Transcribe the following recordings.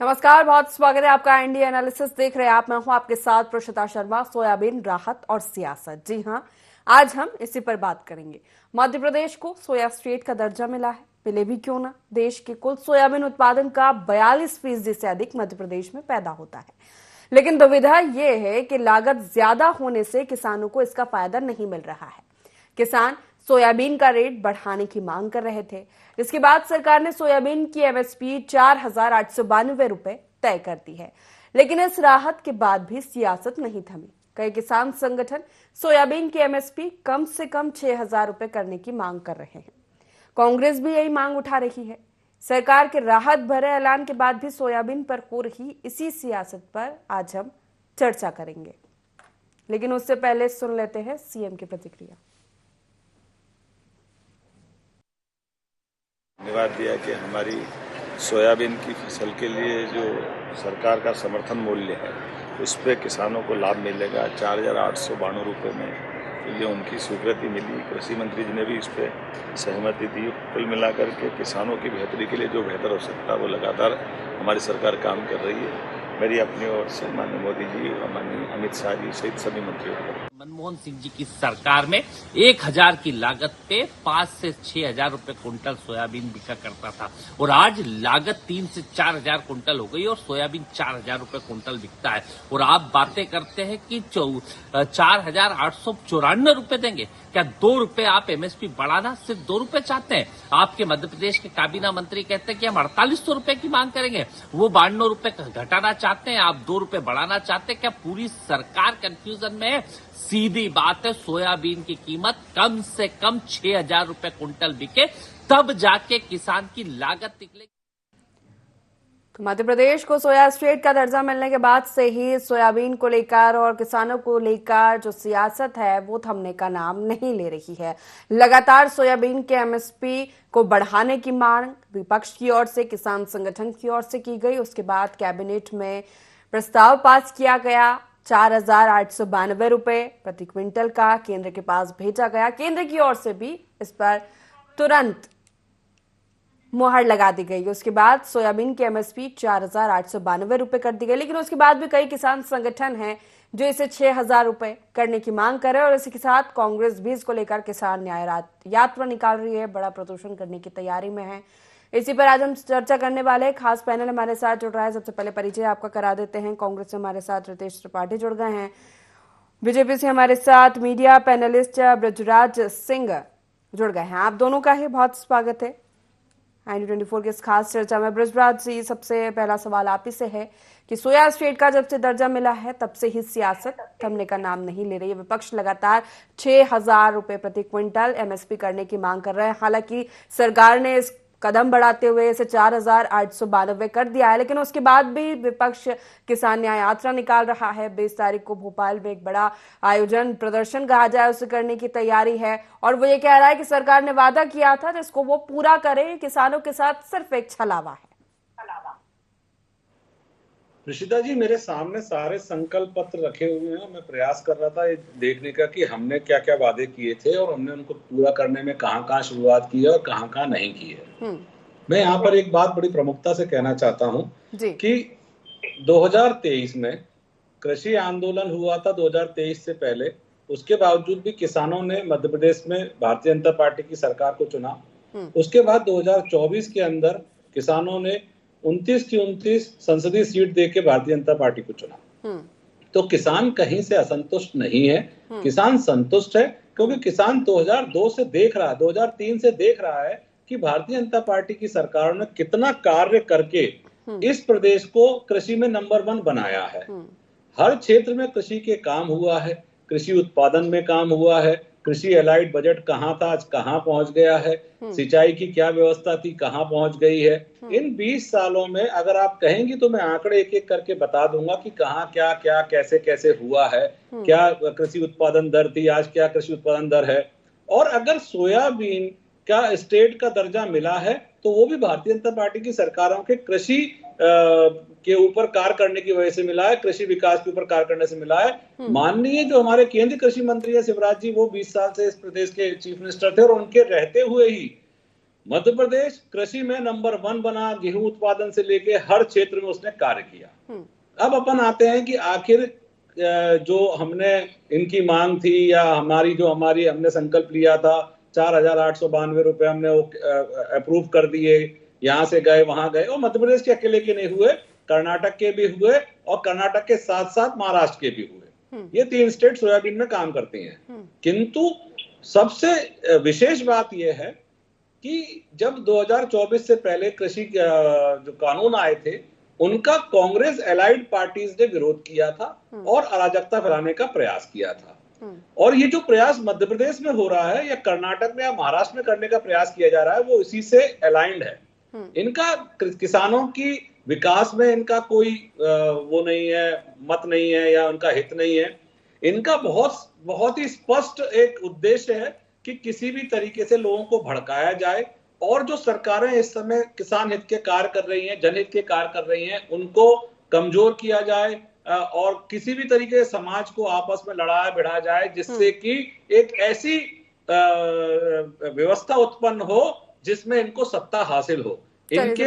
नमस्कार, बहुत स्वागत है आपका इंडिया एनालिसिस देख रहे हैं आप। मैं हूं आपके साथ प्रशिता शर्मा। सोयाबीन राहत और सियासत, जी हां, आज हम इसी पर बात करेंगे। मध्य प्रदेश को सोया स्टेट का दर्जा मिला है, मिले भी क्यों ना। देश के कुल सोयाबीन उत्पादन का 42% से अधिक मध्य प्रदेश में पैदा होता है, लेकिन दुविधा यह है कि लागत ज्यादा होने से किसानों को इसका फायदा नहीं मिल रहा है। किसान सोयाबीन का रेट बढ़ाने की मांग कर रहे थे, जिसके बाद सरकार ने सोयाबीन की एमएसपी 4,892 रुपए तय कर दी है। लेकिन इस राहत के बाद भी सियासत नहीं थमी। कई किसान संगठन सोयाबीन की एमएसपी कम से कम 6,000 रुपए करने की मांग कर रहे हैं। कांग्रेस भी यही मांग उठा रही है। सरकार के राहत भरे ऐलान के बाद भी सोयाबीन पर हो रही इसी सियासत पर आज हम चर्चा करेंगे, लेकिन उससे पहले सुन लेते हैं सीएम की प्रतिक्रिया। धन्यवाद दिया कि हमारी सोयाबीन की फसल के लिए जो सरकार का समर्थन मूल्य है उस पर किसानों को लाभ मिलेगा 4,892 रुपये में। तो ये उनकी स्वीकृति मिली। कृषि मंत्री जी ने भी इस पर सहमति दी। कुल मिलाकर के किसानों की बेहतरी के लिए जो बेहतर हो सकता है वो लगातार हमारी सरकार काम कर रही है। मेरी अपनी ओर से माननीय मोदी जी और माननीय अमित शाह जी सहित सभी मंत्रियों को। मनमोहन सिंह जी की सरकार में 1,000 की लागत पे 5 से 6,000 रुपए कुंटल सोयाबीन बिका करता था और आज लागत 3 से 4,000 कुंटल हो गई और सोयाबीन 4,000 रुपए कुंटल बिकता है। और आप बातें करते हैं कि 4,894 रुपए देंगे। क्या 2 रुपए आप एमएसपी बढ़ाना, सिर्फ 2 रुपए चाहते हैं? आपके मध्य प्रदेश के काबीना मंत्री कहते हैं कि हम 4,800 रुपए की मांग करेंगे, वो 92 रुपए घटाना चाहते हैं, आप 2 रुपए बढ़ाना चाहते हैं। क्या पूरी सरकार कंफ्यूजन में है? सीधी बात है, सोयाबीन की कीमत कम से कम 6,000 रुपए कुंटल बिके, तब जाके किसान की लागत निकलेगी। तो मध्य प्रदेश को सोया स्टेट का दर्जा मिलने के बाद से ही सोयाबीन को लेकर और किसानों को लेकर जो सियासत है वो थमने का नाम नहीं ले रही है। लगातार सोयाबीन के एमएसपी को बढ़ाने की मांग विपक्ष की ओर से, किसान संगठन की ओर से की गई। उसके बाद कैबिनेट में प्रस्ताव पास किया गया। 4,892 रुपए प्रति क्विंटल का केंद्र के पास भेजा गया। केंद्र की ओर से भी इस पर तुरंत मुहर लगा दी गई। उसके बाद सोयाबीन की एमएसपी 4,892 रुपए कर दी गई। लेकिन उसके बाद भी कई किसान संगठन हैं जो इसे 6,000 रुपए करने की मांग कर रहे हैं और इसी के साथ कांग्रेस भी इसको लेकर किसान न्याय यात्रा निकाल रही है, बड़ा प्रदर्शन करने की तैयारी में है। इसी पर आज हम चर्चा करने वाले हैं। खास पैनल हमारे साथ जुड़ रहा है। सबसे पहले परिचय आपका करा देते हैं। कांग्रेस से हमारे साथ रितेश त्रिपाठी जुड़ गए हैं। बीजेपी से हमारे साथ मीडिया पैनलिस्ट ब्रजराज सिंह जुड़ गए हैं। आप दोनों का ही बहुत स्वागत है IND24 की इस खास चर्चा में। ब्रजराज जी, सबसे पहला सवाल आप ही से है कि सोया स्टेट का जब से दर्जा मिला है तब से ही सियासत थमने का नाम नहीं ले रही है। विपक्ष लगातार 6,000 रुपए प्रति क्विंटल एमएसपी करने की मांग कर रहे हैं। हालांकि सरकार ने इस कदम बढ़ाते हुए इसे 4,892 कर दिया है, लेकिन उसके बाद भी विपक्ष किसान न्याय यात्रा निकाल रहा है। 20 तारीख को भोपाल में एक बड़ा आयोजन, प्रदर्शन कहा जाए, उसे करने की तैयारी है और वो ये कह रहा है कि सरकार ने वादा किया था जिसको वो पूरा करे। किसानों के साथ सिर्फ एक छलावा है। ऋषिता जी, मेरे सामने सारे संकल्प पत्र रखे हुए हैं। मैं प्रयास कर रहा था ये देखने का कि हमने क्या क्या वादे किए थे और हमने उनको पूरा करने में कहाँ शुरुआत की है और कहाँ नहीं की है। मैं यहाँ पर एक बात बड़ी प्रमुखता से कहना चाहता हूँ कि 2023 में कृषि आंदोलन हुआ था, 2023 से पहले। उसके बावजूद भी किसानों ने मध्य प्रदेश में भारतीय जनता पार्टी की सरकार को चुना। उसके बाद 2024 के अंदर किसानों ने 29 की 29 संसदीय सीट देके भारतीय जनता पार्टी को चुना। तो किसान कहीं से असंतुष्ट नहीं है, किसान संतुष्ट है, क्योंकि किसान 2002 से देख रहा है, 2003 से देख रहा है कि भारतीय जनता पार्टी की सरकार ने कितना कार्य करके इस प्रदेश को कृषि में नंबर 1 बनाया है। हर क्षेत्र में कृषि के काम हुआ है, कृषि उत्पादन में काम हुआ है, कृषि एलाइड बजट कहाँ था, आज कहाँ पहुंच गया है, सिंचाई की क्या व्यवस्था थी, कहाँ पहुंच गई है। इन 20 सालों में अगर आप कहेंगी तो मैं आंकड़े एक एक करके बता दूंगा कि कहाँ क्या क्या कैसे कैसे हुआ है, क्या कृषि उत्पादन दर थी, आज क्या कृषि उत्पादन दर है। और अगर सोयाबीन का स्टेट का दर्जा मिला है तो वो भी भारतीय जनता पार्टी की सरकारों के कृषि के ऊपर कार्य करने की वजह से मिला है, कृषि विकास के ऊपर कार्य करने से मिला है। माननीय जो हमारे केंद्रीय कृषि मंत्री है शिवराज जी, वो 20 साल से इस प्रदेश के चीफ मिनिस्टर थे और उनके रहते हुए ही मध्य प्रदेश कृषि में नंबर 1 बना, गेहूं उत्पादन से लेके हर क्षेत्र में उसने कार्य किया। अब अपन आते हैं कि आखिर जो हमने इनकी मांग थी या हमने संकल्प लिया था 4,892 रुपए हमने वो अप्रूव कर दिए, यहां से गए वहां गए, और मध्य प्रदेश के अकेले के नहीं हुए, कर्नाटक के भी हुए और कर्नाटक के साथ साथ महाराष्ट्र के भी हुए। ये 3 स्टेट सोयाबीन में काम करती हैं। किंतु सबसे विशेष बात यह है कि जब 2024 से पहले कृषि जो कानून आए थे उनका कांग्रेस एलाइड पार्टीज ने विरोध किया था और अराजकता फैलाने का प्रयास किया था। और ये जो प्रयास मध्य प्रदेश में हो रहा है या कर्नाटक में या महाराष्ट्र में करने का प्रयास किया जा रहा है वो इसी से अलाइंड है। इनका किसानों की विकास में इनका कोई वो नहीं है, मत नहीं है या उनका हित नहीं है। इनका बहुत ही स्पष्ट एक उद्देश्य है कि किसी भी तरीके से लोगों को भड़काया जाए और जो सरकारें इस समय किसान हित के कार्य कर रही हैं, जनहित के कार्य कर रही हैं, उनको कमजोर किया जाए और किसी भी तरीके से समाज को आपस में लड़ाया भिड़ा जाए जिससे कि एक ऐसी व्यवस्था उत्पन्न हो जिसमें इनको सत्ता हासिल हो। इनके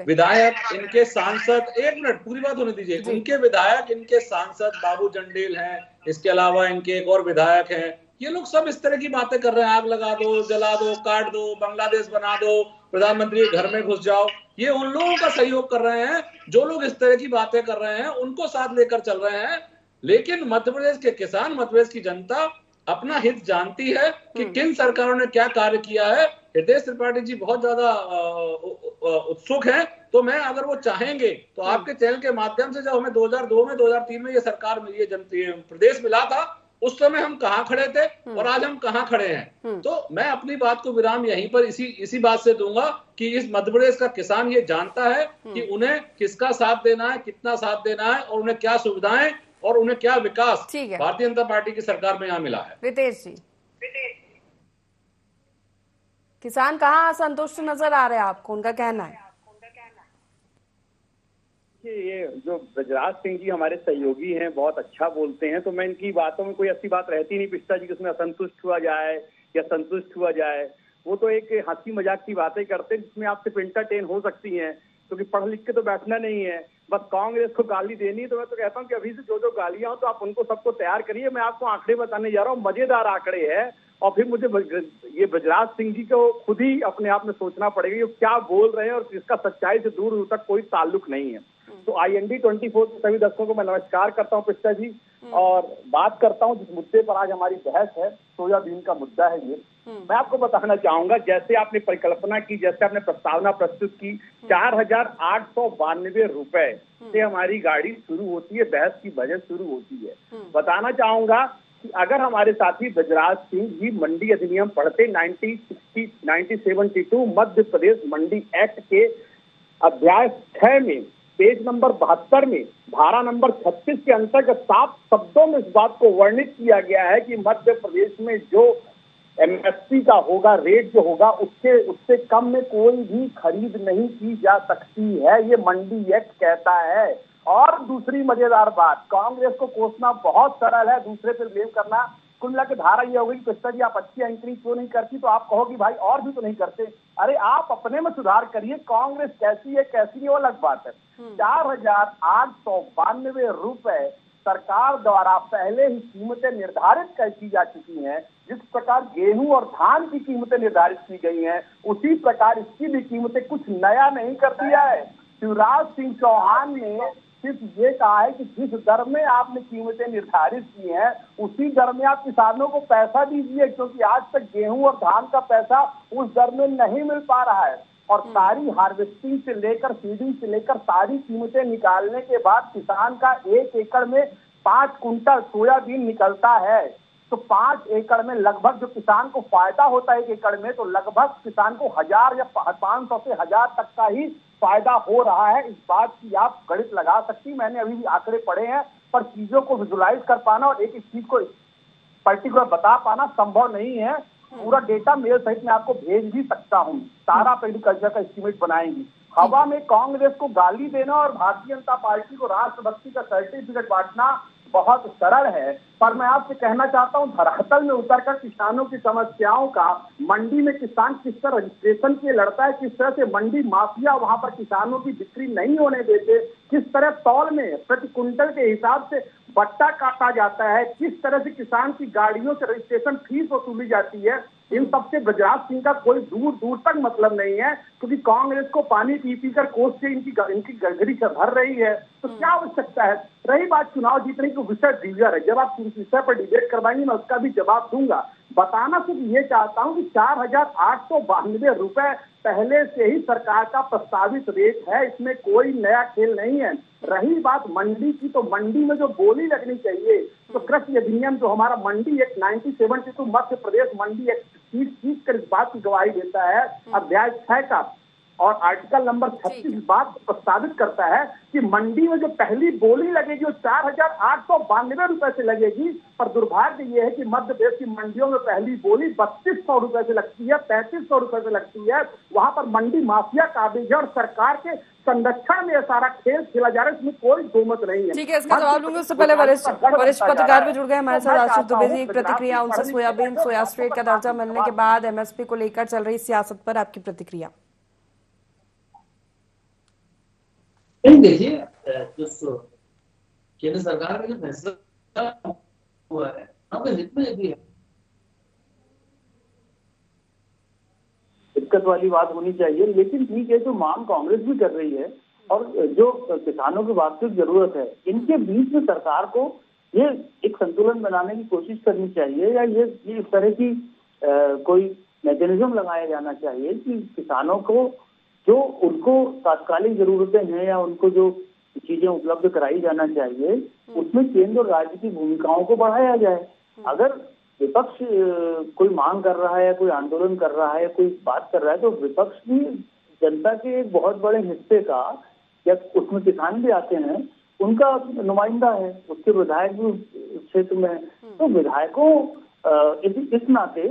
विधायक, इनके सांसद, 1 मिनट पूरी बात होने दीजिए, उनके विधायक, इनके सांसद बाबू जंडेल हैं, इसके अलावा इनके एक और विधायक हैं, ये लोग सब इस तरह की बातें कर रहे हैं, आग लगा दो, जला दो, काट दो, बांग्लादेश बना दो, प्रधानमंत्री के घर में घुस जाओ। ये उन लोगों का सहयोग कर रहे हैं जो लोग इस तरह की बातें कर रहे हैं, उनको साथ लेकर चल रहे हैं। लेकिन मध्य प्रदेश के किसान, मध्य प्रदेश की जनता अपना हित जानती है कि किन सरकारों ने क्या कार्य किया है। हृदय त्रिपाठी जी बहुत ज्यादा उत्सुक हैं, तो मैं अगर वो चाहेंगे तो आपके चैनल के माध्यम से, जब हमें 2002 में 2003 में ये सरकार मिली है, प्रदेश मिला था, उस समय हम कहाँ खड़े थे और आज हम कहाँ खड़े हैं, तो मैं अपनी बात को विराम यहीं पर इसी बात से दूंगा कि इस मध्य प्रदेश का किसान ये जानता है कि उन्हें किसका साथ देना है, कितना साथ देना है और उन्हें क्या सुविधाएं और उन्हें क्या विकास भारतीय जनता पार्टी की सरकार में यहाँ मिला है। रितेश जी, किसान कहाँ असंतुष्ट नजर आ रहे हैं आपको, उनका कहना है? ये जो ब्रजराज सिंह जी हमारे सहयोगी हैं, बहुत अच्छा बोलते हैं, तो मैं इनकी बातों में कोई ऐसी बात रहती नहीं पिस्ता जी कि उसमें असंतुष्ट हुआ जाए या संतुष्ट हुआ जाए। वो तो एक हंसी मजाक की बातें करते हैं जिसमें आप सिर्फ एंटरटेन हो सकती हैं, क्योंकि पढ़ लिख के तो बैठना नहीं है, बस कांग्रेस को गाली देनी। तो मैं तो कहता हूँ कि अभी से जो गालियां हो तो आप उनको सबको तैयार करिए। मैं आपको आंकड़े बताने जा रहा हूँ, मजेदार आंकड़े हैं, और फिर मुझे ये ब्रजराज सिंह जी को खुद ही अपने आप में सोचना पड़ेगा ये क्या बोल रहे हैं और इसका सच्चाई से दूर दूर तक कोई ताल्लुक नहीं है। तो IND 24 के सभी दर्शकों को मैं नमस्कार करता हूँ पिस्ता जी, और बात करता हूँ जिस मुद्दे पर आज हमारी बहस है, सोयाबीन का मुद्दा है ये। मैं आपको बताना चाहूंगा, जैसे आपने परिकल्पना की, जैसे आपने प्रस्तावना प्रस्तुत की, 4,892 रुपए से हमारी गाड़ी शुरू होती है, बहस की बजट शुरू होती है। बताना चाहूंगा कि अगर हमारे साथी ब्रजराज सिंह जी मंडी अधिनियम पढ़ते 1972 मध्य प्रदेश मंडी एक्ट के अध्याय 6 में पेज नंबर 72 में धारा नंबर 36 के अंतर्गत साफ शब्दों में इस बात को वर्णित किया गया है कि मध्य प्रदेश में जो MSP का होगा, रेट जो होगा, उससे कम में कोई भी खरीद नहीं की जा सकती है, ये मंडी एक्ट कहता है। और दूसरी मजेदार बात, कांग्रेस को कोसना बहुत सरल है, दूसरे पर ब्लेम करना। कुल मिला के धारा ये होगी कि कृष्णा जी आप अच्छी एंकरिंग क्यों नहीं करती, तो आप कहोगी भाई और भी तो नहीं करते। अरे आप अपने में सुधार करिए, कांग्रेस कैसी है कैसी नहीं वो अलग बात है। 4,892 रुपए सरकार द्वारा पहले ही कीमतें निर्धारित कर की जा चुकी हैं। जिस प्रकार गेहूं और धान की कीमतें निर्धारित की गई हैं, उसी प्रकार इसकी भी कीमतें, कुछ नया नहीं कर दिया है। शिवराज सिंह चौहान ने सिर्फ ये कहा है कि जिस दर में आपने कीमतें निर्धारित की हैं उसी दर में आप किसानों को पैसा दीजिए, क्योंकि आज तक गेहूं और धान का पैसा उस दर में नहीं मिल पा रहा है। और सारी हार्वेस्टिंग से लेकर फीडिंग से लेकर सारी कीमतें निकालने के बाद किसान का 1 एकड़ में 5 कुंटल सोयाबीन निकलता है। तो 5 एकड़ में लगभग जो किसान को फायदा होता है 1 एकड़ में, तो लगभग किसान को 1000 या 500 से 1000 तक का ही फायदा हो रहा है। इस बात की आप गणित लगा सकती, मैंने अभी भी आंकड़े पढ़े हैं, पर चीजों को विजुलाइज कर पाना और एक एक चीज को पर्टिकुलर बता पाना संभव नहीं है। पूरा डेटा मेरे सहित मैं आपको भेज भी सकता हूँ, सारा एग्रीकल्चर का एस्टीमेट बनाएंगी। हवा में कांग्रेस को गाली देना और भारतीय जनता पार्टी को राष्ट्रभक्ति का सर्टिफिकेट बांटना बहुत सरल है, पर मैं आपसे कहना चाहता हूं धरातल में उतरकर किसानों की समस्याओं का, मंडी में किसान किस तरह रजिस्ट्रेशन के लिए लड़ता है, किस तरह से मंडी माफिया वहां पर किसानों की बिक्री नहीं होने देते, किस तरह तौल में प्रति कुंटल के हिसाब से बट्टा काटा जाता है, किस तरह से किसान की गाड़ियों से रजिस्ट्रेशन फीस वसूली जाती है, इन सबसे बृजराज सिंह का कोई दूर दूर तक मतलब नहीं है, क्योंकि कांग्रेस को पानी पी पी कर कोस से इनकी गड़गड़ी भर रही है। तो क्या आवश्यकता है? रही बात चुनाव जीतने की, विषय दीगर है, जब आप किस विषय पर डिबेट करवाएंगे मैं उसका भी जवाब दूंगा। बताना सिर्फ ये चाहता हूं कि 4,892 रुपए पहले से ही सरकार का प्रस्तावित रेट है, इसमें कोई नया खेल नहीं है। रही बात मंडी की, तो मंडी में जो बोली लगनी चाहिए, तो कृषि अधिनियम जो हमारा मंडी एक्ट 1972 मध्य प्रदेश मंडी एक्ट खींच कर इस बात की गवाही देता है, अध्याय 6 का और आर्टिकल नंबर 36 बात प्रस्तावित करता है कि मंडी में जो पहली बोली लगेगी वो 4,892 रुपए से लगेगी। पर दुर्भाग्य ये है कि मध्य प्रदेश की मंडियों में पहली बोली 3,200 रुपए से लगती है, 3,500 रुपए से लगती है। वहां पर मंडी माफिया काबिज है और सरकार के संरक्षण में सारा खेल खेला जा रहा है, इसमें कोई दोमत नहीं है। ठीक है, इसका जवाब लूंगा। उससे पहले वरिष्ठ पत्रकार भी जुड़ गए हमारे साथ, आशीष दुबे जी। एक प्रतिक्रिया उनसे, सोयाबीन सोया स्ट्रेट का दर्जा मिलने के बाद एमएसपी को लेकर चल रही सियासत पर आपकी प्रतिक्रिया? नहीं, देखिए, जो केंद्र सरकार का जो फैसला हुआ है हमें हित में भी है। दिक्कत वाली बात होनी चाहिए, लेकिन ठीक है, जो मांग कांग्रेस भी कर रही है और जो किसानों की वास्तविक जरूरत है, इनके बीच में सरकार को ये एक संतुलन बनाने की कोशिश करनी चाहिए, या ये इस तरह की कोई मैकेनिज्म लगाया जाना चाहिए कि किसानों को जो उनको तात्कालिक जरूरतें हैं या उनको जो चीजें उपलब्ध कराई जाना चाहिए, उसमें केंद्र और राज्य की भूमिकाओं को बढ़ाया जाए। अगर विपक्ष कोई मांग कर रहा है, कोई आंदोलन कर रहा है, कोई बात कर रहा है, तो विपक्ष भी जनता के एक बहुत बड़े हिस्से का, या उसमें किसान भी आते हैं, उनका नुमाइंदा है, उसके विधायक भी उस क्षेत्र में है। तो विधायकों इस नाते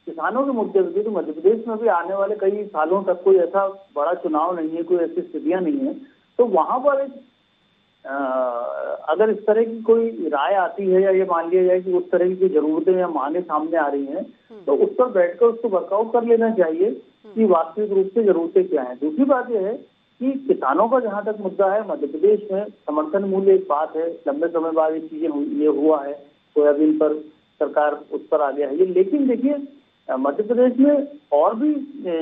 किसानों के मुद्दे पर, तो मध्य प्रदेश में भी आने वाले कई सालों तक कोई ऐसा बड़ा चुनाव नहीं है, कोई ऐसी स्थितियां नहीं है, तो वहां पर अगर इस तरह की कोई राय आती है या ये मान लिया जाए कि उस तरह की जरूरतें या मांगे सामने आ रही हैं, तो उस पर बैठकर उसको वर्कआउट कर लेना चाहिए कि वास्तविक रूप से जरूरतें क्या है। दूसरी बात यह है कि किसानों का जहां तक मुद्दा है, मध्य प्रदेश में समर्थन मूल्य एक बात है, लंबे समय बाद ये चीजें ये हुआ है, सोयाबीन पर सरकार उस पर आ गया है ये। लेकिन देखिए, मध्य प्रदेश में और भी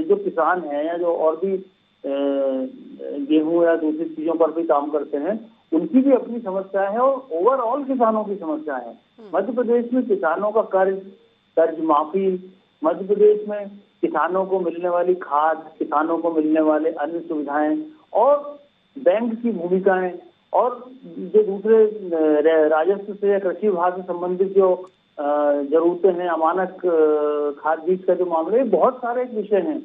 जो किसान हैं या जो और भी गेहूं या दूसरी चीजों पर भी काम करते हैं, उनकी भी अपनी समस्या है और ओवरऑल किसानों की समस्या है। मध्य प्रदेश में किसानों का कर्ज माफी, मध्य प्रदेश में किसानों को मिलने वाली खाद, किसानों को मिलने वाले अन्य सुविधाएं और बैंक की भूमिकाएं और जो दूसरे राजस्व से या कृषि विभाग से संबंधित जो जरूरतें हैं, अमानक खाद बीज का जो मामले, बहुत सारे विषय हैं।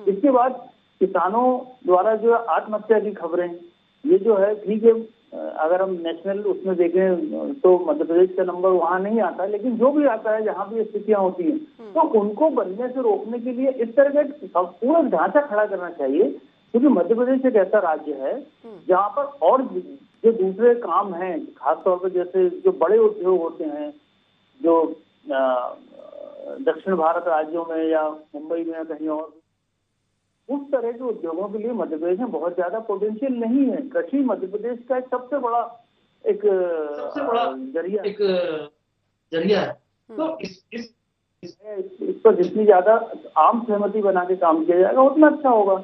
इसके बाद किसानों द्वारा जो आत्महत्या की खबरें, ये जो है, ठीक है, अगर हम नेशनल उसमें देखें तो मध्य प्रदेश का नंबर वहां नहीं आता, लेकिन जो भी आता है जहां भी स्थितियां होती हैं, तो उनको बनने से रोकने के लिए इस तरह का पूरा ढांचा खड़ा करना चाहिए। क्योंकि मध्य प्रदेश एक ऐसा राज्य है जहां पर और जो दूसरे काम हैं, खासतौर पर जैसे जो बड़े उद्योग होते हैं, जो दक्षिण भारत राज्यों में या मुंबई में या कहीं और, उस तरह के उद्योगों के लिए मध्य प्रदेश में बहुत ज्यादा पोटेंशियल नहीं है। कृषि मध्य प्रदेश का एक सबसे बड़ा जरिया है। तो इस पर जितनी ज्यादा आम सहमति बना के काम किया जाएगा उतना अच्छा होगा।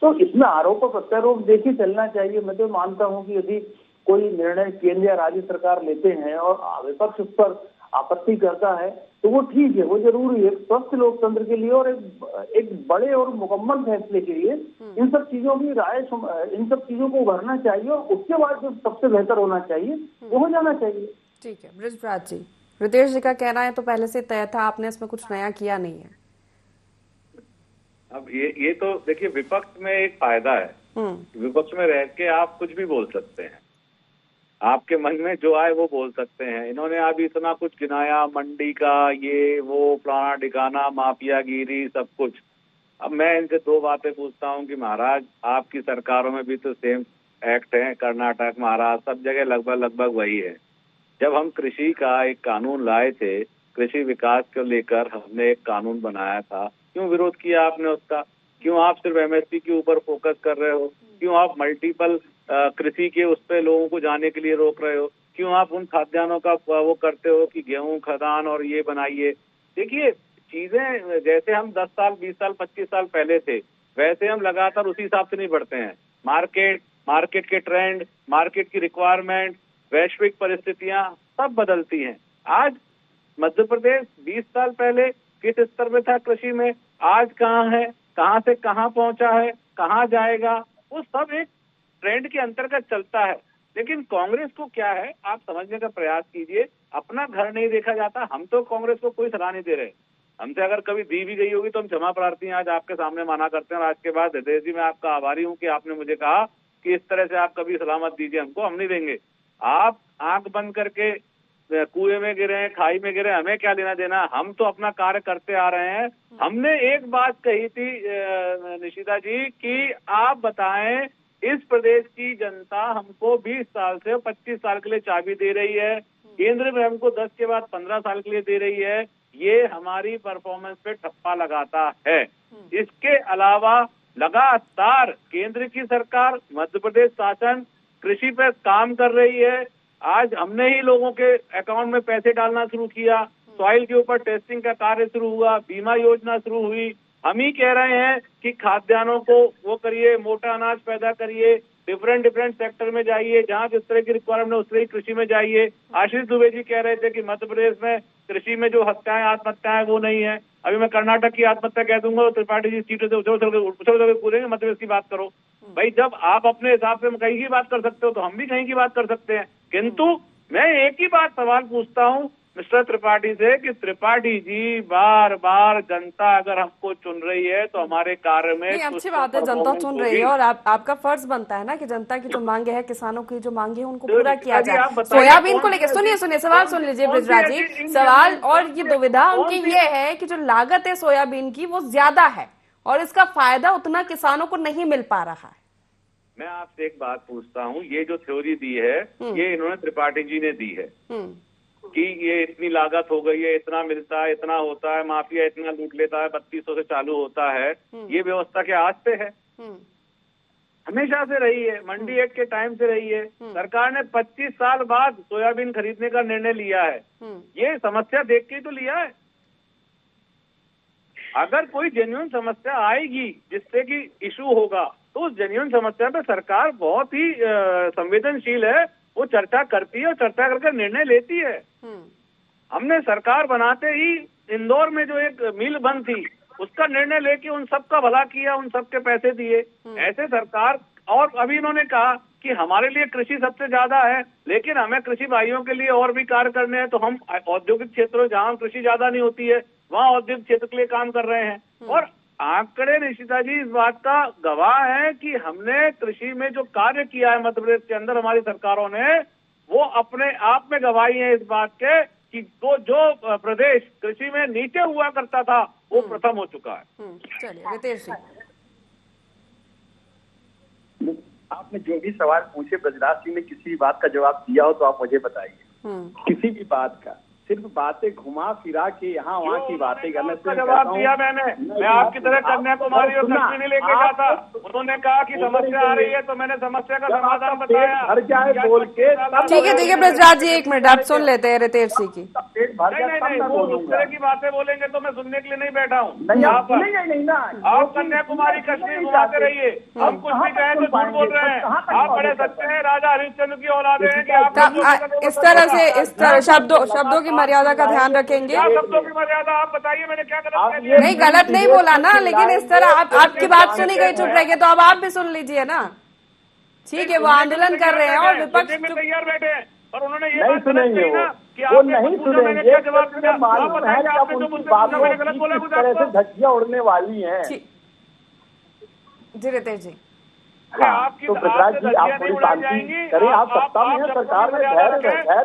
तो इसमें आरोप और प्रत्यारोप देखिए चलना चाहिए। मैं तो मानता हूं कि यदि कोई निर्णय केंद्र या राज्य सरकार लेते हैं और विपक्ष उस पर आपत्ति करता है तो वो ठीक है, वो जरूरी है स्वस्थ लोकतंत्र के लिए और एक बड़े और मुकम्मल फैसले के लिए इन सब चीजों की राय, इन सब चीजों को उभरना चाहिए और उसके बाद जो सबसे बेहतर होना चाहिए वो हो जाना चाहिए। ठीक है, बृजराज जी, रितेश जी का कहना है तो पहले से तय था, आपने इसमें कुछ नया किया नहीं है। अब ये तो देखिए, विपक्ष में एक फायदा है, विपक्ष में रह के आप कुछ भी बोल सकते हैं, आपके मन में जो आए वो बोल सकते हैं। इन्होंने अभी इतना कुछ गिनाया, मंडी का ये वो फलाना ठिकाना, माफियागिरी, सब कुछ। अब मैं इनसे दो बातें पूछता हूँ कि महाराज, आपकी सरकारों में भी तो सेम एक्ट है, कर्नाटक, महाराष्ट्र, सब जगह लगभग वही है। जब हम कृषि का एक कानून लाए थे, कृषि विकास को लेकर हमने एक कानून बनाया था, क्यों विरोध किया आपने उसका? क्यों आप सिर्फ एमएसपी के ऊपर फोकस कर रहे हो? क्यों आप मल्टीपल कृषि के उस पे लोगों को जाने के लिए रोक रहे हो? क्यों आप उन खाद्यान्नों का वो करते हो कि गेहूं खदान और ये बनाइए? देखिए, चीजें जैसे हम 10 साल 20 साल 25 साल पहले थे, वैसे हम लगातार उसी हिसाब से नहीं बढ़ते हैं। मार्केट के ट्रेंड, मार्केट की रिक्वायरमेंट, वैश्विक परिस्थितियां सब बदलती हैं। आज मध्य प्रदेश 20 साल पहले किस स्तर में था कृषि में, आज कहाँ है, कहाँ से कहाँ पहुंचा है, कहाँ जाएगा, वो सब एक ट्रेंड के अंतर्गत चलता है। लेकिन कांग्रेस को क्या है, आप समझने का प्रयास कीजिए। अपना घर नहीं देखा जाता। हम तो कांग्रेस को कोई सलाह नहीं दे रहे। हमसे अगर कभी दी भी गई होगी तो हम क्षमा प्रार्थी हैं, आज आपके सामने माना करते हैं। और आज के बाद हृदय जी मैं आपका आभारी हूँ कि आपने मुझे कहा कि इस तरह से आप कभी सलामत दीजिए हमको, हम नहीं देंगे। आप आंख बंद करके कुएं में गिरे, खाई में गिरे, हमें क्या लेना देना। हम तो अपना कार्य करते आ रहे हैं। हमने एक बात कही थी निशिता जी कि आप बताएं, इस प्रदेश की जनता हमको 20 साल से 25 साल के लिए चाबी दे रही है, केंद्र में हमको 10 के बाद 15 साल के लिए दे रही है, ये हमारी परफॉर्मेंस पे ठप्पा लगाता है। इसके अलावा लगातार केंद्र की सरकार, मध्य प्रदेश शासन कृषि पे काम कर रही है। आज हमने ही लोगों के अकाउंट में पैसे डालना शुरू किया, सॉइल के ऊपर टेस्टिंग का कार्य शुरू हुआ, बीमा योजना शुरू हुई। हम ही कह रहे हैं कि खाद्यान्नों को वो करिए, मोटा अनाज पैदा करिए, डिफरेंट सेक्टर में जाइए, जहाँ जिस तरह की रिक्वायरमेंट है उस तरह की कृषि में जाइए। आशीष दुबे जी कह रहे थे कि मध्य प्रदेश में कृषि में जो हत्याएं आत्महत्याएं वो नहीं है। अभी मैं कर्नाटक की आत्महत्या कह दूंगा तो त्रिपाठी जी सीटों से उछल कूदेंगे, मध्य प्रदेश की बात करो। भाई, जब आप अपने हिसाब से कहीं की बात कर सकते हो तो हम भी कहीं की बात कर सकते हैं। किंतु मैं एक ही बात सवाल पूछता हूँ मिस्टर त्रिपाठी से कि त्रिपाठी जी, बार बार जनता अगर हमको चुन रही है तो हमारे कार्य में नहीं, अच्छी बात है, जनता चुन रही है और आपका फर्ज बनता है ना कि जनता की जो मांगे है, किसानों की जो मांगे है उनको पूरा किया जाए। सोयाबीन को लेकर सुनिए सवाल सुन लीजिए बृजराज जी। सवाल और ये दुविधा उनकी ये है कि जो लागत है सोयाबीन की वो ज्यादा है और इसका फायदा उतना किसानों को नहीं मिल पा रहा है। मैं आपसे एक बात पूछता हूँ, ये जो थ्योरी दी है ये इन्होंने त्रिपाठी जी ने दी है कि ये इतनी लागत हो गई है, इतना मिलता है, इतना होता है, माफिया इतना लूट लेता है, 3200 से चालू होता है। ये व्यवस्था क्या आज से है? हमेशा से रही है, मंडी एक्ट के टाइम से रही है। सरकार ने 25 साल बाद सोयाबीन खरीदने का निर्णय लिया है। ये समस्या देख के तो लिया है। अगर कोई जेन्युइन समस्या आएगी जिससे कि इशू होगा तो उस जेन्युइन समस्या पे सरकार बहुत ही संवेदनशील है, वो चर्चा करती है और चर्चा करके निर्णय लेती है। हमने सरकार बनाते ही इंदौर में जो एक मिल बंद थी उसका निर्णय लेके उन सबका भला किया, उन सबके पैसे दिए। ऐसे सरकार, और अभी इन्होंने कहा कि हमारे लिए कृषि सबसे ज्यादा है, लेकिन हमें कृषि भाइयों के लिए और भी कार्य करने हैं, तो हम औद्योगिक क्षेत्रों जहाँ कृषि ज्यादा नहीं होती है वहाँ औद्योगिक क्षेत्र के लिए काम कर रहे हैं। और आंकड़े निशिता जी इस बात का गवाह है कि हमने कृषि में जो कार्य किया है मध्य प्रदेश के अंदर हमारी सरकारों ने, वो अपने आप में गवाही है इस बात के कि जो प्रदेश कृषि में नीचे हुआ करता था वो प्रथम हो चुका है। चलिए रितेश जी, आपने जो भी सवाल पूछे बृजराज सिंह ने किसी भी बात का जवाब दिया हो तो आप मुझे बताइए। किसी भी बात का, सिर्फ बातें घुमा फिरा के यहाँ वहाँ की बातें करने से जवाब दिया मैंने। मैं आपकी तरह कन्याकुमारी और कश्मीर नहीं लेके जाता। उन्होंने कहा कि समस्या आ रही है तो मैंने समस्या का समाधान बताया। भर जाए बोल के ठीक है बृजराज जी, एक मिनट आप सुन लेते हैं रितेश जी की। पेट भर जाए नहीं, वो उस तरह की बातें बोलेंगे तो मैं सुनने के लिए नहीं बैठा हूँ। नहीं ना, आप कन्याकुमारी कश्मीर घुमाते रहिए, हम कुछ भी कहें तो झूठ बोल रहे हैं। आप बड़े सच्चे हैं, राजा हरिश्चंद्र की औलादे हैं कि आप इस तरह से शब्दों की मर्यादा का ध्यान रखेंगे। शब्दों की मर्यादा आप बताइए, मैंने क्या गलत? नहीं, गलत नहीं बोला ना, लेकिन इस तरह आपकी बात सुनी गई, चुप रह गए, तो अब आप भी सुन लीजिए ना। ठीक है, वो आंदोलन कर रहे हैं और विपक्ष तैयार बैठे हैं, और उन्होंने ये नहीं सुनेंगे वो नहीं सुनेंगे। मालूम है कि उनकी बातों किस तरह से धज्जियां उड़ने वाली हैं। जी रितेश जी, आपकी तो बृजराज जी आप थोड़ी शांति करें, आप सत्ता में है, सरकार में धैर्य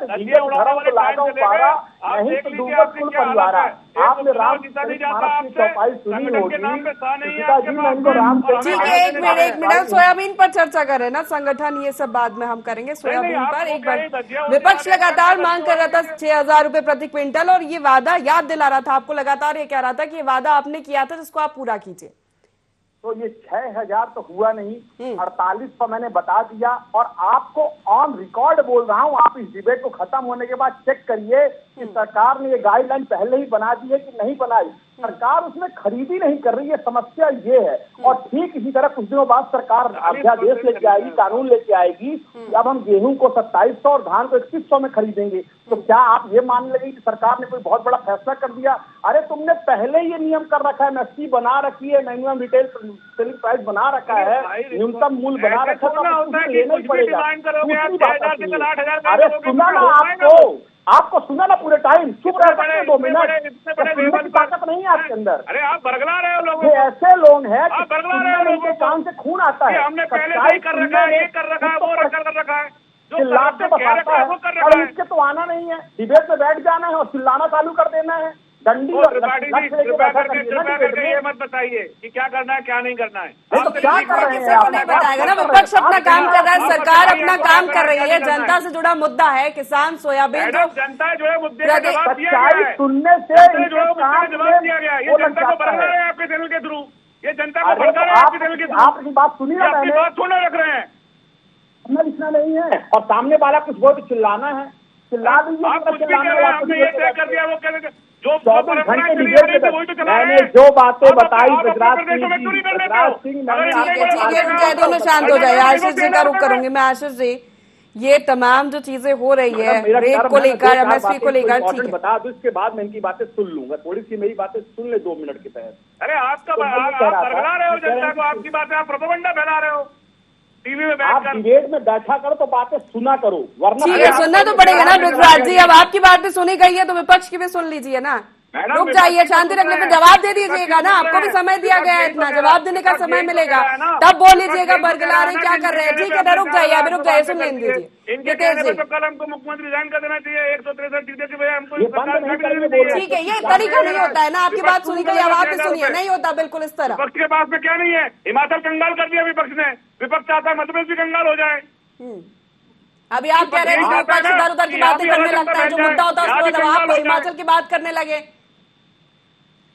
धीरे धर्म को लागा पारा नहीं तो डूबत कुल परिवार। आपने राम मानस की चौपाई सुनी होगी, पिताजी ने इनको राम। ठीक है, एक मिनट सोयाबीन पर चर्चा करें ना, संगठन ये सब बाद में हम करेंगे। सोयाबीन पर एक बार विपक्ष लगातार मांग कर रहा था 6,000 रुपए प्रति क्विंटल, और ये वादा याद दिला रहा था आपको, लगातार ये कह रहा था कि ये वादा आपने किया था जिसको आप पूरा कीजिए। तो ये 6,000 तो हुआ नहीं, 4800 मैंने बता दिया, और आपको ऑन रिकॉर्ड बोल रहा हूं, आप इस डिबेट को खत्म होने के बाद चेक करिए कि सरकार ने ये गाइडलाइन पहले ही बना दी है कि नहीं बनाई। सरकार उसमें खरीदी नहीं कर रही है, समस्या ये है। और ठीक इसी तरह कुछ दिनों बाद सरकार अध्यादेश लेके आएगी, कानून लेके आएगी कि अब हम गेहूं को 2700 और धान को 3100 में खरीदेंगे। तो क्या आप ये मान लगे कि सरकार ने कोई बहुत बड़ा फैसला कर दिया? अरे तुमने पहले ये नियम कर रखा है, एमएसपी बना रखी है, मिनिमम रिटेल सेलिंग प्राइस बना रखा है, न्यूनतम मूल्य बना रखा है, तो लेना ही पड़ेगा। अरे सुना ना आपको सुना ना पूरे टाइम, चुप रह सकते हैं 2 मिनट, सुनने की ताकत नहीं है आपके अंदर। अरे आप बरगला रहे हो लोगों, ये ऐसे लोग हैं आप बरगला रहे हो लोगों, कान से खून आता है। हमने पहले नहीं कर रखा है, ये कर रखा है, वो कर रखा है, चिल्ला के बताता है, और इसके तो आना नहीं है, डिबेट में बैठ जाना है और चिल्लाना चालू कर देना है। डंडी कृपया करके ये मत बताइए कि क्या करना है क्या नहीं करना है। तो क्या कर रहे हैं? नहीं बताएगा ना, विपक्ष अपना काम कर रहा है, सरकार अपना काम कर रही है, जनता से जुड़ा मुद्दा है, किसान सोयाबीन जो जनता जो है मुद्दे का जवाब दिया गया है, सुनने से जवाब दिया गया। ये जनता को बरगला रहे हैं आपके चैनल के थ्रू, ये जनता को बरगला रहे हैं आपके चैनल के थ्रू। आपकी बात सुनी ना, आपकी बात सुनने रख रहे हैं, लिखना नहीं है, और सामने वाला कुछ बहुत चिल्लाना है, चिल्ला दीजिए। आप कुछ भी कह रहे हैं, आपने ये तय कर दिया, वो कह रहे जो 24 घंटे डिबेट में मैंने जो बातें बताई गुजरात सिंह, दोनों शांत हो जाए। आशीष जी का रुख करूंगी मैं। आशीष जी, ये तमाम जो चीजें हो रही है रेट को लेकर, एमएसपी को लेकर, ठीक है, बता दो, इसके बाद मैं इनकी बातें सुन लूंगा। थोड़ी सी मेरी बातें सुन ले 2 मिनट के तहत। अरे आपका आप बरगला रहे हो जनता को, आपकी बातें आप प्रोपेगेंडा फैला रहे हो टीवी में आप डिबेट में बैठा करो तो बातें सुना करो, वरना ठीक है, सुनना तो पड़ेगा ना बृजराज जी। अब आपकी बात भी सुनी गई है तो विपक्ष की भी सुन लीजिए ना। रुक जाइए, शांति रखने पर जवाब दे दीजिएगा ना, आपको भी समय दिया गया है, इतना जवाब देने का समय मिलेगा, तब बोल लीजिएगा बरगला रहे क्या कर रहे हैं। ठीक है ना, रुक जाइए, अभी रुक जाइए, सुन लेने दीजिए। इनके कहने पे तो कल हमको मुख्यमंत्री रिजाइन कर देना चाहिए, 163 सीटें की वजह हमको। ठीक है, ये तरीका नहीं होता है ना, आपकी बात सुनी गई, अब आप भी सुनिए, नहीं होता बिल्कुल इस तरह। विपक्ष के पास में क्या नहीं है, हिमाचल कंगाल कर दिया विपक्ष ने, विपक्ष चाहता है मध्य प्रदेश भी कंगाल हो जाए। अभी आप कह रहे हैं कि विपक्ष इधर उधर की बातें करने लगता है, जो मुद्दा होता है उसको आप हिमाचल की बात करने लगे।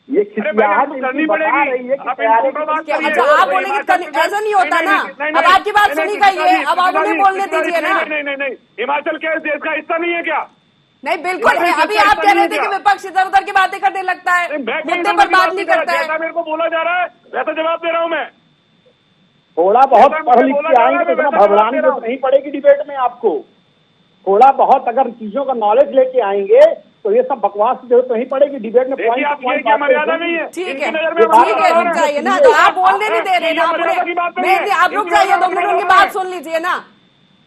ये खिसियाहट इनकी बता रही है कि तैयारी अच्छा, आप बोलेंगे ऐसा नहीं होता ना। अब आपकी बात सुनी गई है, अब आप उन्हें बोलने दीजिए ना। नहीं, हिमाचल क्या इस देश का हिस्सा नहीं है क्या? नहीं, बिल्कुल है। अभी आप कह रहे थे कि विपक्ष इधर उधर की बातें करने लगता है, मुद्दे पर बात नहीं करता है। मेरे को बोला जा रहा है, वैसा जवाब दे रहा हूँ मैं। थोड़ा बहुत पढ़ लिख के आएंगे तो इतना भगवान तो नहीं पड़ेगी डिबेट में आपको। थोड़ा बहुत अगर चीजों का नॉलेज लेके आएंगे तो ये सब बकवास की जरूरत नहीं पड़ेगी डिबेट में। मर्यादा नहीं है, ठीक है, रुक जाइए ना, तो आप बोलने नहीं दे रहे ना, आप रुक जाइए 2 मिनट, उनकी बात सुन लीजिए ना।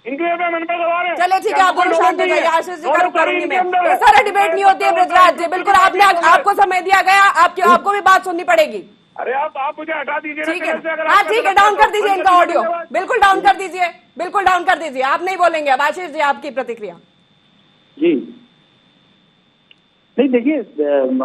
चले ठीक है, आप दोनों शांत हो जाइए। आशीष जी का रुख करूंगी मैं, ये सारा डिबेट नहीं होती है बृजराज जी, बिल्कुल आपने आपको समय दिया गया, आपको भी बात सुननी पड़ेगी। अरे आप मुझे हटा दीजिए, ठीक है, हाँ ठीक है, डाउन कर दीजिए इनका ऑडियो, बिल्कुल डाउन कर दीजिए, बिल्कुल डाउन कर दीजिए, आप नहीं बोलेंगे अब। आशीष जी, आपकी प्रतिक्रिया। जी नहीं, देखिए,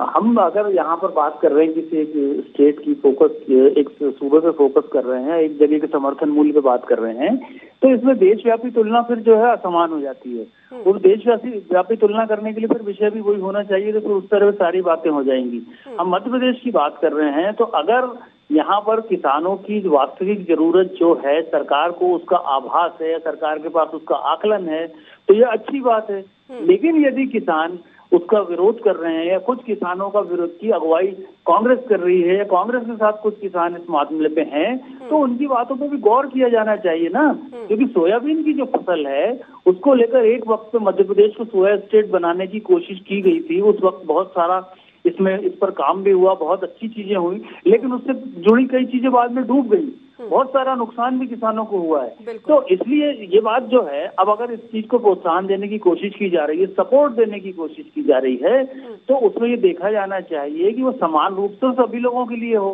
हम अगर यहाँ पर बात कर रहे हैं किसी एक स्टेट की फोकस, एक सूबे पे फोकस कर रहे हैं, एक जगह के समर्थन मूल्य पे बात कर रहे हैं, तो इसमें देशव्यापी तुलना फिर जो है असमान हो जाती है। और देशव्यापी तुलना करने के लिए फिर विषय भी वही होना चाहिए, तो फिर उस तरह सारी बातें हो जाएंगी। हम मध्य प्रदेश की बात कर रहे हैं, तो अगर यहाँ पर किसानों की वास्तविक जरूरत जो है, सरकार को उसका आभास है, सरकार के पास उसका आकलन है, तो ये अच्छी बात है। लेकिन यदि किसान उसका विरोध कर रहे हैं, या कुछ किसानों का विरोध की अगुवाई कांग्रेस कर रही है, या कांग्रेस के साथ कुछ किसान इस मामले पे हैं, तो उनकी बातों पे भी गौर किया जाना चाहिए ना। क्योंकि सोयाबीन की जो फसल है उसको लेकर एक वक्त पे मध्य प्रदेश को सोया स्टेट बनाने की कोशिश की गई थी। उस वक्त बहुत सारा इस पर काम भी हुआ, बहुत अच्छी चीजें हुई, लेकिन उससे जुड़ी कई चीजें बाद में डूब गई। बहुत सारा नुकसान भी किसानों को हुआ है। बिल्कुल। तो इसलिए ये बात जो है, अब अगर इस चीज को प्रोत्साहन देने की कोशिश की जा रही है, सपोर्ट देने की कोशिश की जा रही है, तो उसमें ये देखा जाना चाहिए कि वो समान रूप से सभी लोगों के लिए हो।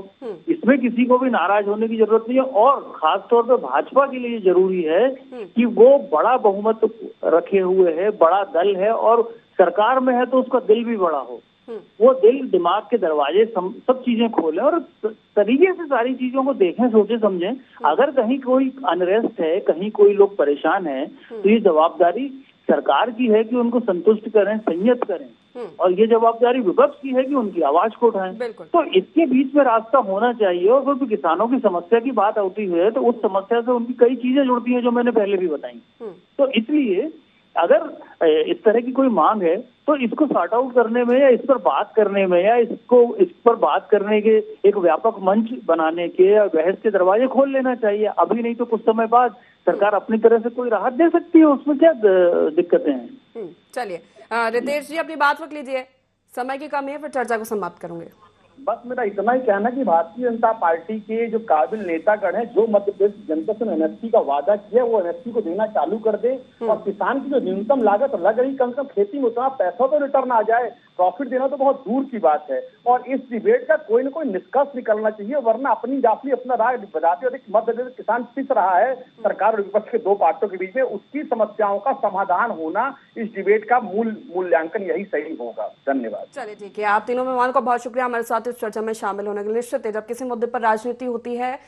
इसमें किसी को भी नाराज होने की जरूरत नहीं है। और खास तौर पर भाजपा के लिए जरूरी है कि वो बड़ा बहुमत रखे हुए है, बड़ा दल है और सरकार में है तो उसका दिल भी बड़ा हो। वो दिल दिमाग के दरवाजे सब चीजें खोले और तरीके से सारी चीजों को देखें, सोचे समझें। अगर कहीं कोई अनरेस्ट है, कहीं कोई लोग परेशान है, तो ये जवाबदारी सरकार की है कि उनको संतुष्ट करें, संयत करें। और ये जवाबदारी विपक्ष की है कि उनकी आवाज को उठाएं। तो इसके बीच में रास्ता होना चाहिए। और फिर किसानों की समस्या की बात आती है तो उस समस्या से उनकी कई चीजें जुड़ती हैं जो मैंने पहले भी बताई। तो इसलिए अगर इस तरह की कोई मांग है तो इसको सॉर्ट आउट करने में या इस पर बात करने में या इस पर बात करने के एक व्यापक मंच बनाने के या बहस के दरवाजे खोल लेना चाहिए। अभी नहीं तो कुछ समय बाद सरकार अपनी तरह से कोई राहत दे सकती है, उसमें क्या दिक्कतें हैं। चलिए रितेश जी अपनी बात रख लीजिए, समय की कमी है, फिर चर्चा को समाप्त करूंगे। बस मेरा इतना ही कहना कि भारतीय जनता पार्टी के जो काबिल नेतागण हैं, जो मध्य प्रदेश जनता से एनएफसी का वादा किया वो एनएफसी को देना चालू कर दे। और किसान की जो न्यूनतम लागत लग रही, कम से कम खेती में उतना पैसा तो रिटर्न आ जाए। प्रॉफिट देना तो बहुत दूर की बात है। और इस डिबेट का कोई न कोई निष्कर्ष निकलना चाहिए, वरना अपनी जाफली अपना राय बताते हुए मध्य प्रदेश किसान पिस रहा है सरकार और विपक्ष के दो पार्टियों के बीच में। उसकी समस्याओं का समाधान होना इस डिबेट का मूल्यांकन यही सही होगा। धन्यवाद। चलिए ठीक है, आप तीनों मेहमानों का बहुत शुक्रिया हमारे साथ इस चर्चा में शामिल होने के लिए। निश्चित है जब किसी मुद्दे पर राजनीति होती है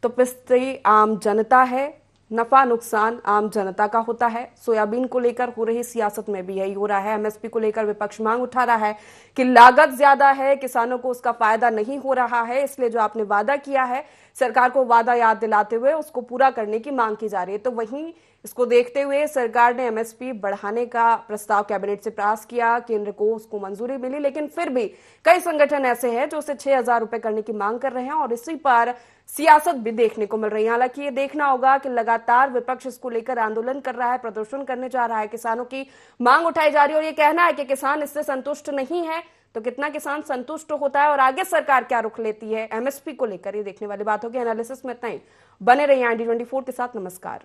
तो पिसती आम जनता है, नफा नुकसान आम जनता का होता है। सोयाबीन को लेकर हो रही सियासत में भी यही हो रहा है। एमएसपी को लेकर विपक्ष मांग उठा रहा है कि लागत ज्यादा है, किसानों को उसका फायदा नहीं हो रहा है, इसलिए जो आपने वादा किया है सरकार को वादा याद दिलाते हुए उसको पूरा करने की मांग की जा रही है। तो वहीं इसको देखते हुए सरकार ने एमएसपी बढ़ाने का प्रस्ताव कैबिनेट से पास किया, केंद्र को उसको मंजूरी मिली, लेकिन फिर भी कई संगठन ऐसे हैं जो उसे 6,000 रुपए करने की मांग कर रहे हैं और इसी पर सियासत भी देखने को मिल रही है। हालांकि ये देखना होगा कि लगातार विपक्ष इसको लेकर आंदोलन कर रहा है, प्रदर्शन करने जा रहा है, किसानों की मांग उठाई जा रही है और ये कहना है कि किसान इससे संतुष्ट नहीं है, तो कितना किसान संतुष्ट होता है और आगे सरकार क्या रुख लेती है एमएसपी को लेकर, ये देखने वाली बात होगी। एनालिसिस में इतना ही, बने रहिए IND24 के साथ। नमस्कार।